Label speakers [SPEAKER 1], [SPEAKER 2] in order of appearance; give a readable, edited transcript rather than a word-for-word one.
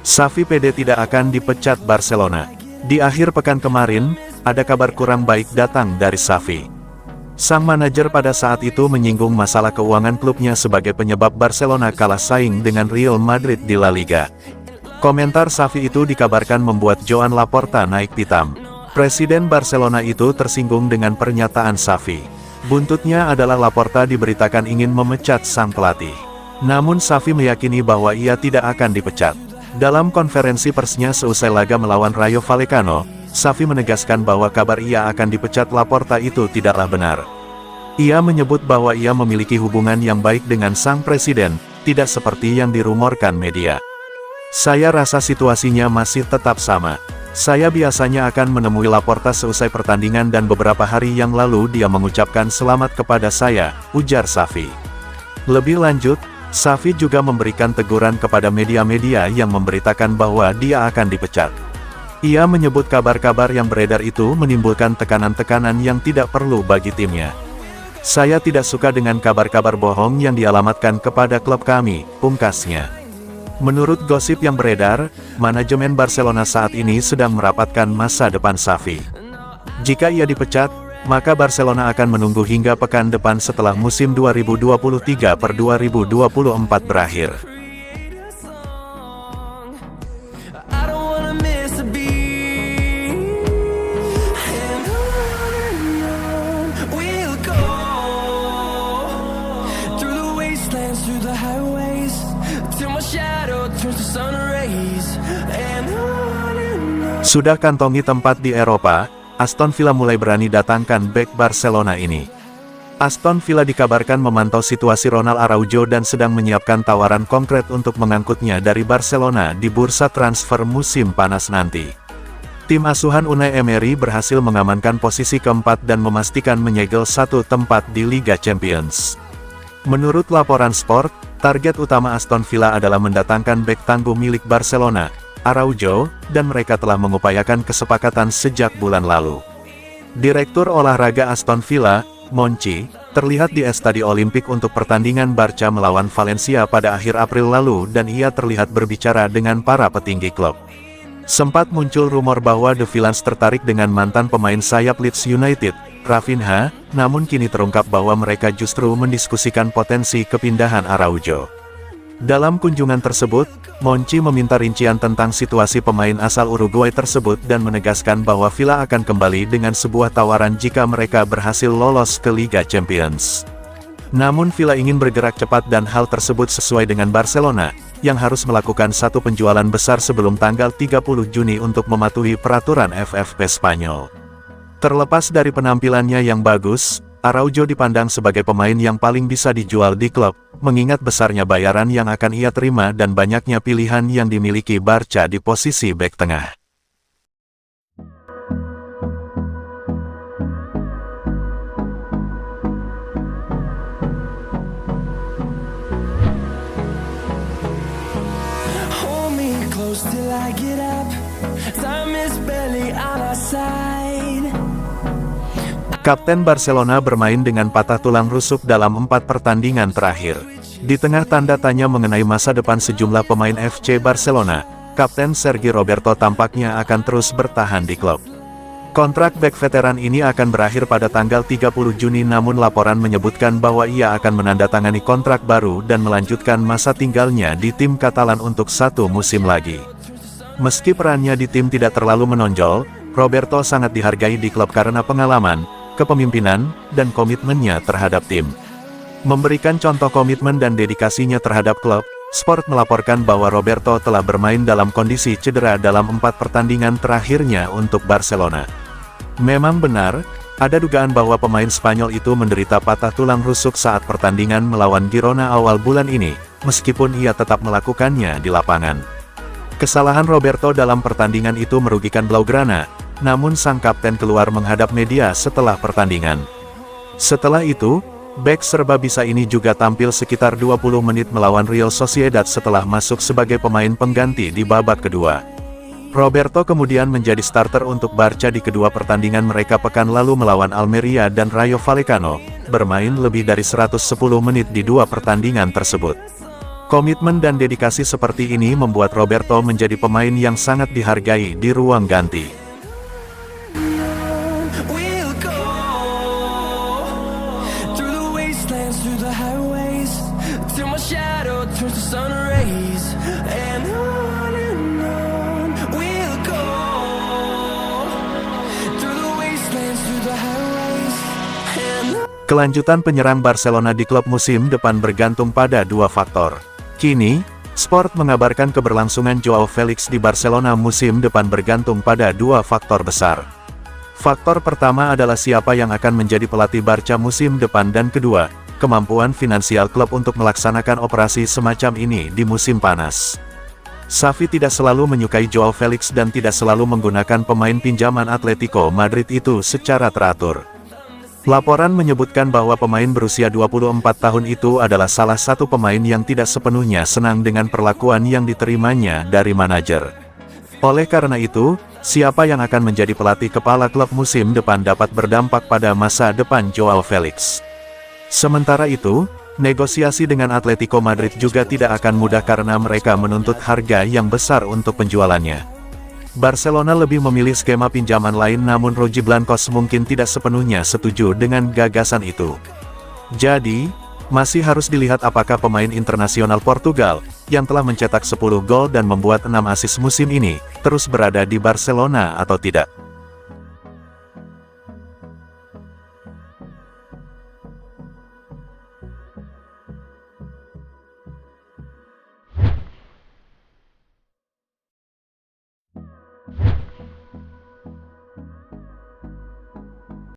[SPEAKER 1] Xavi PD tidak akan dipecat Barcelona. Di akhir pekan kemarin, ada kabar kurang baik datang dari Xavi. Sang manajer pada saat itu menyinggung masalah keuangan klubnya sebagai penyebab Barcelona kalah saing dengan Real Madrid di La Liga. Komentar Xavi itu dikabarkan membuat Joan Laporta naik pitam. Presiden Barcelona itu tersinggung dengan pernyataan Xavi. Buntutnya adalah Laporta diberitakan ingin memecat sang pelatih. Namun Xavi meyakini bahwa ia tidak akan dipecat. Dalam konferensi persnya seusai laga melawan Rayo Vallecano, Xavi menegaskan bahwa kabar ia akan dipecat Laporta itu tidaklah benar. Ia menyebut bahwa ia memiliki hubungan yang baik dengan sang presiden, tidak seperti yang dirumorkan media. Saya rasa situasinya masih tetap sama. Saya biasanya akan menemui Laporta seusai pertandingan dan beberapa hari yang lalu dia mengucapkan selamat kepada saya, ujar Xavi. Lebih lanjut, Xavi juga memberikan teguran kepada media-media yang memberitakan bahwa dia akan dipecat. Ia menyebut kabar-kabar yang beredar itu menimbulkan tekanan-tekanan yang tidak perlu bagi timnya. Saya tidak suka dengan kabar-kabar bohong yang dialamatkan kepada klub kami, pungkasnya. Menurut gosip yang beredar, manajemen Barcelona saat ini sedang merapatkan masa depan Xavi. Jika ia dipecat, maka Barcelona akan menunggu hingga pekan depan setelah musim 2023/2024 berakhir. Sudah kantongi tempat di Eropa, Aston Villa mulai berani datangkan bek Barcelona ini. Aston Villa dikabarkan memantau situasi Ronald Araujo dan sedang menyiapkan tawaran konkret untuk mengangkutnya dari Barcelona di bursa transfer musim panas nanti. Tim asuhan Unai Emery berhasil mengamankan posisi keempat dan memastikan menyegel satu tempat di Liga Champions. Menurut laporan Sport, target utama Aston Villa adalah mendatangkan bek tangguh milik Barcelona, Araujo, dan mereka telah mengupayakan kesepakatan sejak bulan lalu. Direktur olahraga Aston Villa, Monchi, terlihat di Estadio Olimpik untuk pertandingan Barca melawan Valencia pada akhir April lalu dan ia terlihat berbicara dengan para petinggi klub. Sempat muncul rumor bahwa The Villains tertarik dengan mantan pemain sayap Leeds United, Rafinha, namun kini terungkap bahwa mereka justru mendiskusikan potensi kepindahan Araujo. Dalam kunjungan tersebut, Monchi meminta rincian tentang situasi pemain asal Uruguay tersebut dan menegaskan bahwa Villa akan kembali dengan sebuah tawaran jika mereka berhasil lolos ke Liga Champions. Namun Villa ingin bergerak cepat dan hal tersebut sesuai dengan Barcelona, yang harus melakukan satu penjualan besar sebelum tanggal 30 Juni untuk mematuhi peraturan FFP Spanyol. Terlepas dari penampilannya yang bagus, Araujo dipandang sebagai pemain yang paling bisa dijual di klub, mengingat besarnya bayaran yang akan ia terima dan banyaknya pilihan yang dimiliki Barca di posisi bek tengah. Kapten Barcelona bermain dengan patah tulang rusuk dalam 4 pertandingan terakhir. Di tengah tanda tanya mengenai masa depan sejumlah pemain FC Barcelona, Kapten Sergi Roberto tampaknya akan terus bertahan di klub. Kontrak bek veteran ini akan berakhir pada tanggal 30 Juni namun laporan menyebutkan bahwa ia akan menandatangani kontrak baru dan melanjutkan masa tinggalnya di tim Katalan untuk 1 musim lagi. Meski perannya di tim tidak terlalu menonjol, Roberto sangat dihargai di klub karena pengalaman, kepemimpinan, dan komitmennya terhadap tim. Memberikan contoh komitmen dan dedikasinya terhadap klub, Sport melaporkan bahwa Roberto telah bermain dalam kondisi cedera dalam 4 pertandingan terakhirnya untuk Barcelona. Memang benar, ada dugaan bahwa pemain Spanyol itu menderita patah tulang rusuk saat pertandingan melawan Girona awal bulan ini, meskipun ia tetap melakukannya di lapangan. Kesalahan Roberto dalam pertandingan itu merugikan Blaugrana, namun sang kapten keluar menghadap media setelah pertandingan. Setelah itu, bek serba bisa ini juga tampil sekitar 20 menit melawan Real Sociedad setelah masuk sebagai pemain pengganti di babak kedua. Roberto kemudian menjadi starter untuk Barca di kedua pertandingan mereka pekan lalu melawan Almeria dan Rayo Vallecano, bermain lebih dari 110 menit di 2 pertandingan tersebut. Komitmen dan dedikasi seperti ini membuat Roberto menjadi pemain yang sangat dihargai di ruang ganti. Kelanjutan penyerang Barcelona di klub musim depan bergantung pada dua faktor. Kini, Sport mengabarkan keberlangsungan Joao Felix di Barcelona musim depan bergantung pada dua faktor besar. Faktor pertama adalah siapa yang akan menjadi pelatih Barca musim depan dan kedua, kemampuan finansial klub untuk melaksanakan operasi semacam ini di musim panas. Xavi tidak selalu menyukai Joao Felix dan tidak selalu menggunakan pemain pinjaman Atletico Madrid itu secara teratur. Laporan menyebutkan bahwa pemain berusia 24 tahun itu adalah salah satu pemain yang tidak sepenuhnya senang dengan perlakuan yang diterimanya dari manajer. Oleh karena itu, siapa yang akan menjadi pelatih kepala klub musim depan dapat berdampak pada masa depan Joao Felix. Sementara itu, negosiasi dengan Atletico Madrid juga tidak akan mudah karena mereka menuntut harga yang besar untuk penjualannya. Barcelona lebih memilih skema pinjaman lain namun Rogi Blancos mungkin tidak sepenuhnya setuju dengan gagasan itu. Jadi, masih harus dilihat apakah pemain internasional Portugal, yang telah mencetak 10 gol dan membuat 6 assist musim ini, terus berada di Barcelona atau tidak.